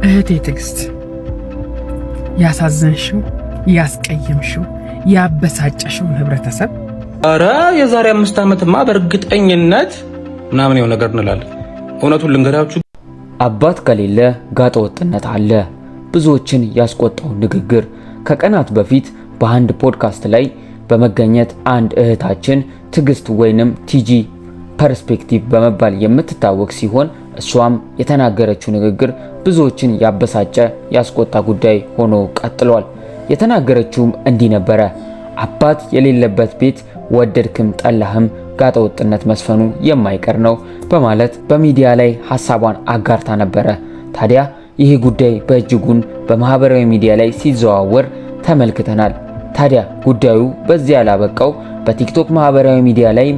እህቴ ትዕግስት ያሳዘንሽው ያስቀየምሽው ያበሳጨሽው ህብረተሰብ አረ የዛሬ 5 ዓመትማ በእርግጠኝነት ምናምን የሆነ ነገር እንላለን። እውነቱን ልንገራችሁ አባት ከሌለ ጋጠ ወጥነት አለ። ብዙዎችን ያስቆጣው ንግግር ከቀናት በፊት በአንድ ፖድካስት ላይ በመገኘት አንድ እህታችን ትዕግስት ወይንም ቲጂ ፐርስፔክቲቭ በመባል የምትታወቅ ሲሆን እሷም የተናገረችው ንግግር ብዙዎችን ያበሳጨ ያስቆጣ ጉዳይ ሆኖ ቀጥሏል። የተናገረችውም እንዲህ ነበረ። አባት የሌለበት ቤት ወደድክም ጠላህም ጋጠ ወጥነት መስፈኑ የማይቀር ነው በማለት በሚዲያ ላይ ሐሳቧን አጋርታ ነበረ። ታዲያ ይህ ጉዳይ በእጅጉን በማህበራዊ ሚዲያ ላይ ሲዘዋወር ተመልክተናል። ታዲያ ጉዳዩ በዚህ ያላበቃው በቲክቶክ ማህበራዊ ሚዲያ ላይ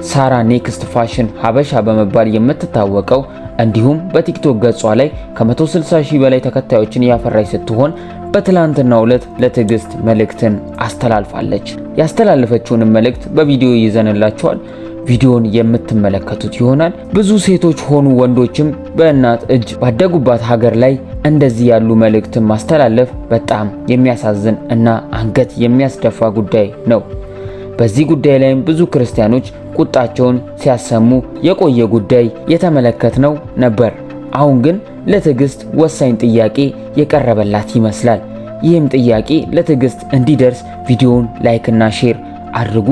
ሳራ ኔክስት ፋሽን ሀበሻ በመባል የምትታወቀው እንዲሁም በቲክቶክ ገጿ ላይ ከ160,000 በላይ ተከታዮችን ያፈራች ስትሆን በትላንትናው ዕለት ለትዕግስት መልእክትን አስተላልፋለች። ያስተላለፈችውን መልእክት በቪዲዮ ይዘንላችኋል። ቪዲዮን የምትመለከቱት ይሆናል። ብዙ ሴቶች ሆኑ ወንዶችም በእናት እጅ ባደጉባት ሀገር ላይ እንደዚህ ያሉ መልእክትን ማስተላለፍ በጣም የሚያሳዝን እና አንገት የሚያስደፋ ጉዳይ ነው። በዚህ ጉዳይ ላይም ብዙ ክርስቲያኖች ቁጣቸውን ሲያሰሙ የቆየ ጉዳይ የተመለከትነው ነበር። አሁን ግን ለትዕግስት ወሳኝ ጥያቄ የቀረበላት ይመስላል። ይህም ጥያቄ ለትዕግስት እንዲደርስ ቪዲዮውን ላይክ እና ሼር አድርጉ።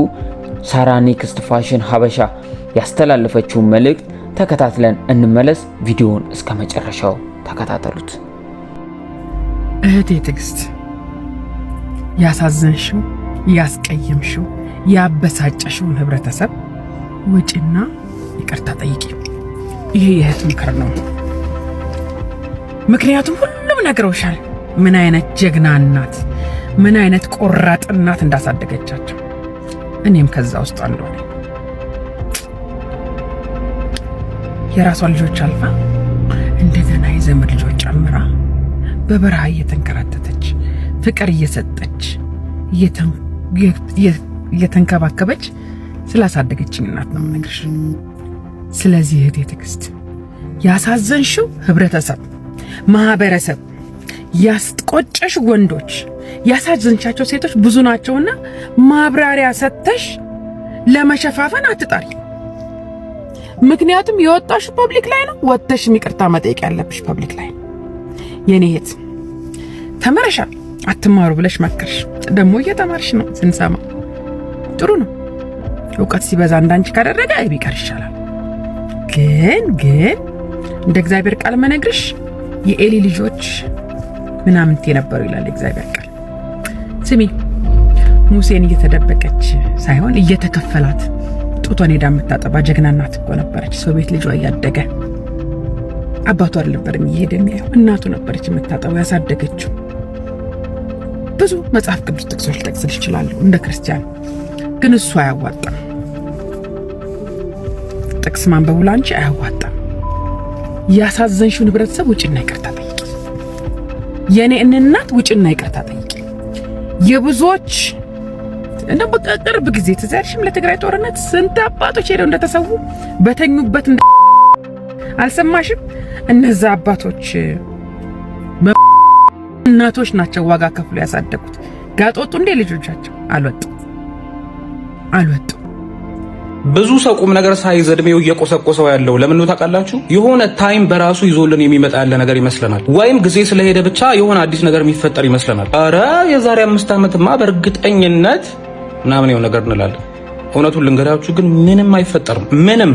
ሳራ ኔክስት ፋሽን ሀበሻ ያስተላለፈችውን መልእክት ተከታትለን እንመለስ። ቪዲዮውን እስከ መጨረሻው ተከታተሉት። እህቴ ትዕግስት ያሳዘንሽው ያስቀየምሽው ያበሳጨሽውን ህብረተሰብ ውጪና ይቅርታ ጠይቂ። ይሄ የእህት ምክር ነው። ምክንያቱም ሁሉም ነግረውሻል ምን አይነት ጀግና እናት ምን አይነት ቆራጥ እናት እንዳሳደገቻቸው። እኔም ከዛ ውስጥ አንዷ ነኝ። የራሷ ልጆች አልፋ እንደገና የዘመድ ልጆች ጨምራ በበረሃ እየተንከራተተች ፍቅር እየሰጠች እየተንከባከበች ስላሳደገችኝ እናት ነው የምነግርሽ። ስለዚህ እህቴ ትዕግስት ያሳዘንሽው ህብረተሰብ ማህበረሰብ ያስቆጨሽ ወንዶች ያሳዘንቻቸው ሴቶች ብዙ ናቸውና ማብራሪያ ሰጥተሽ ለመሸፋፈን አትጣሪ። ምክንያቱም የወጣሽ ፐብሊክ ላይ ነው። ወጥተሽ ይቅርታ መጠየቅ ያለብሽ ፐብሊክ ላይ ነው። የኔ እህት ተመረሻል አትማሩ ብለሽ መከርሽ። ደግሞ እየተማርሽ ነው ስንሰማ ጥሩ ነው። እውቀት ሲበዛ እንዳንቺ ካደረገ ቢቀር ይሻላል። ግን እንደ እግዚአብሔር ቃል መነግርሽ የኤሊ ልጆች ምናምን ተነበሩ ይላል እግዚአብሔር ቃል። ስሚ ሙሴን እየተደበቀች ሳይሆን እየተከፈላት ጡቷን ሄዳ የምታጠባ ጀግና እናት እኮ ነበረች። ሰው ቤት ልጇ እያደገ አባቷ አልነበረም እየሄደ የሚያየው፣ እናቱ ነበረች የምታጠባው ያሳደገችው። ብዙ መጽሐፍ ቅዱስ ጥቅሶች ልጠቅስልሽ እችላለሁ እንደ ክርስቲያን፣ ግን እሱ አያዋጣም። ጥቅስ ማንበቡ ላንቺ አያዋጣም። ያሳዘንሽውን ህብረተሰብ ውጭና ይቅርታ ጠይቂ። የኔ እናት ውጭና ይቅርታ ጠይቂ። የብዙዎች እንደ በቅርብ ጊዜ ተዛርሽም ለትግራይ ጦርነት ስንት አባቶች ሄደው እንደተሰዉ በተኙበት አልሰማሽም? እነዛ አባቶች እናቶች ናቸው ዋጋ ከፍሎ ያሳደጉት። ጋጦጡ እንደ ልጆቻቸው አልወጡ። ብዙ ሰው ቁም ነገር ሳይዝ እድሜው እየቆሰቆሰው ያለው ለምን ነው ታውቃላችሁ? የሆነ ታይም በራሱ ይዞልን የሚመጣ ያለ ነገር ይመስለናል፣ ወይም ጊዜ ስለሄደ ብቻ የሆነ አዲስ ነገር የሚፈጠር ይመስለናል። አረ የዛሬ 5 ዓመትማ በእርግጠኝነት ምናምን የሆነ ነገር እንላለን። እውነቱን ልንገራችሁ ግን ምንም አይፈጠርም። ምንም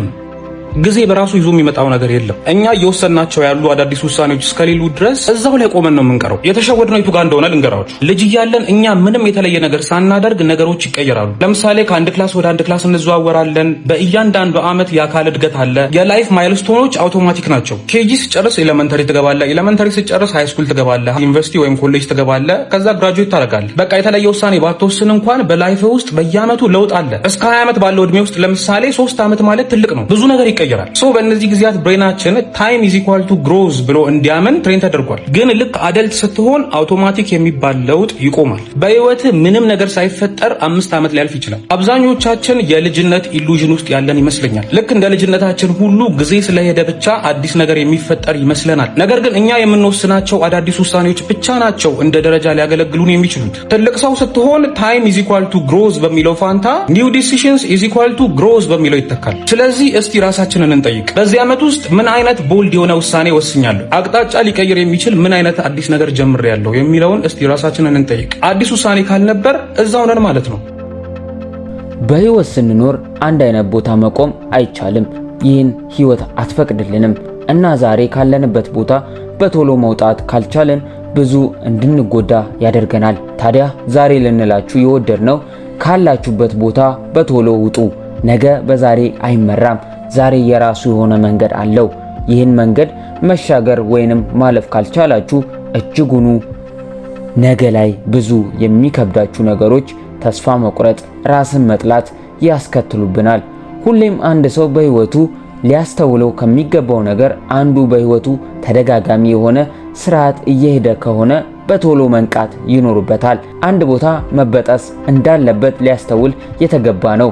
ጊዜ በራሱ ይዞ የሚመጣው ነገር የለም። እኛ እየወሰናቸው ያሉ አዳዲስ ውሳኔዎች እስከሌሉ ድረስ እዛው ላይ ቆመን ነው የምንቀረው። የተሸወድነው የቱ ጋር እንደሆነ ልንገራችሁ። ልጅ እያለን እኛ ምንም የተለየ ነገር ሳናደርግ ነገሮች ይቀየራሉ። ለምሳሌ ከአንድ ክላስ ወደ አንድ ክላስ እንዘዋወራለን። በእያንዳንዱ ዓመት የአካል እድገት አለ። የላይፍ ማይልስቶኖች አውቶማቲክ ናቸው። ኬጂ ስጨርስ ኤሌመንተሪ ትገባለህ፣ ኤሌመንተሪ ስጨርስ ሃይ ስኩል ትገባለህ፣ ዩኒቨርሲቲ ወይም ኮሌጅ ትገባለህ፣ ከዛ ግራጁዌት ታደርጋለህ። በቃ የተለየ ውሳኔ ባትወስን እንኳን በላይፍ ውስጥ በየዓመቱ ለውጥ አለ። እስከ 20 ዓመት ባለው እድሜ ውስጥ ለምሳሌ 3 ዓመት ማለት ትልቅ ነው። ብዙ ነገር ይቀየራል። ሶ በእነዚህ ጊዜያት ብሬናችን ታይም ኢዝ ኢኳል ቱ ግሮዝ ብሎ እንዲያምን ትሬን ተደርጓል። ግን ልክ አደልት ስትሆን አውቶማቲክ የሚባል ለውጥ ይቆማል። በህይወት ምንም ነገር ሳይፈጠር 5 ዓመት ሊያልፍ ይችላል። አብዛኞቻችን የልጅነት ኢሉዥን ውስጥ ያለን ይመስለኛል። ልክ እንደ ልጅነታችን ሁሉ ጊዜ ስለሄደ ብቻ አዲስ ነገር የሚፈጠር ይመስለናል። ነገር ግን እኛ የምንወስናቸው አዳዲስ ውሳኔዎች ብቻ ናቸው እንደ ደረጃ ሊያገለግሉን የሚችሉት። ትልቅ ሰው ስትሆን ታይም ኢዝ ኢኳል ቱ ግሮዝ በሚለው ፋንታ ኒው ዲሲዥንስ ኢዝ ኢኳል ቱ ግሮዝ በሚለው ይተካል። ስለዚህ እስቲ ራሳችንን እንጠይቅ። በዚህ ዓመት ውስጥ ምን አይነት ቦልድ የሆነ ውሳኔ ወስኛለሁ? አቅጣጫ ሊቀይር የሚችል ምን አይነት አዲስ ነገር ጀምሬያለሁ የሚለውን እስቲ ራሳችንን እንጠይቅ። አዲስ ውሳኔ ካልነበር እዛው ነን ማለት ነው። በህይወት ስንኖር አንድ አይነት ቦታ መቆም አይቻልም። ይህን ህይወት አትፈቅድልንም እና ዛሬ ካለንበት ቦታ በቶሎ መውጣት ካልቻለን ብዙ እንድንጎዳ ያደርገናል። ታዲያ ዛሬ ልንላችሁ የወደድነው ካላችሁበት ቦታ በቶሎ ውጡ። ነገ በዛሬ አይመራም። ዛሬ የራሱ የሆነ መንገድ አለው። ይህን መንገድ መሻገር ወይንም ማለፍ ካልቻላችሁ እጅጉኑ ነገ ላይ ብዙ የሚከብዳችሁ ነገሮች፣ ተስፋ መቁረጥ፣ ራስን መጥላት ያስከትሉብናል። ሁሌም አንድ ሰው በህይወቱ ሊያስተውለው ከሚገባው ነገር አንዱ በህይወቱ ተደጋጋሚ የሆነ ስርዓት እየሄደ ከሆነ በቶሎ መንቃት ይኖርበታል። አንድ ቦታ መበጠስ እንዳለበት ሊያስተውል የተገባ ነው።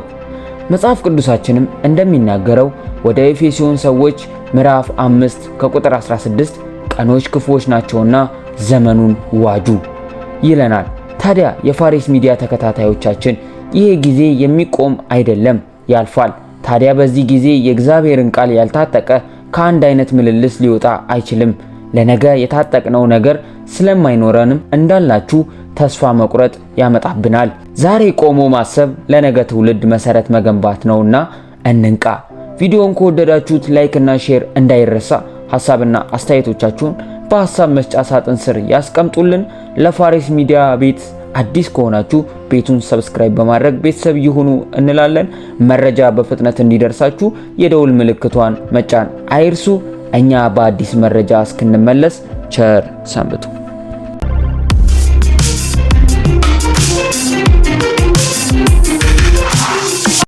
መጽሐፍ ቅዱሳችንም እንደሚናገረው ወደ ኤፌሶን ሰዎች ምዕራፍ 5 ከቁጥር 16 ቀኖች ክፉዎች ናቸውና ዘመኑን ዋጁ ይለናል። ታዲያ የፋሪስ ሚዲያ ተከታታዮቻችን ይሄ ጊዜ የሚቆም አይደለም፣ ያልፋል። ታዲያ በዚህ ጊዜ የእግዚአብሔርን ቃል ያልታጠቀ ከአንድ አይነት ምልልስ ሊወጣ አይችልም። ለነገ የታጠቅነው ነገር ስለማይኖረንም እንዳላችሁ ተስፋ መቁረጥ ያመጣብናል። ዛሬ ቆሞ ማሰብ ለነገ ትውልድ መሰረት መገንባት ነውና እንንቃ። ቪዲዮውን ከወደዳችሁት ላይክ እና ሼር እንዳይረሳ። ሐሳብና አስተያየቶቻችሁን በሐሳብ መስጫ ሳጥን ስር ያስቀምጡልን። ለፋሪስ ሚዲያ ቤት አዲስ ከሆናችሁ ቤቱን ሰብስክራይብ በማድረግ ቤተሰብ ይሁኑ እንላለን። መረጃ በፍጥነት እንዲደርሳችሁ የደውል ምልክቷን መጫን አይርሱ። እኛ በአዲስ መረጃ እስክንመለስ ቸር ሰንብቱ።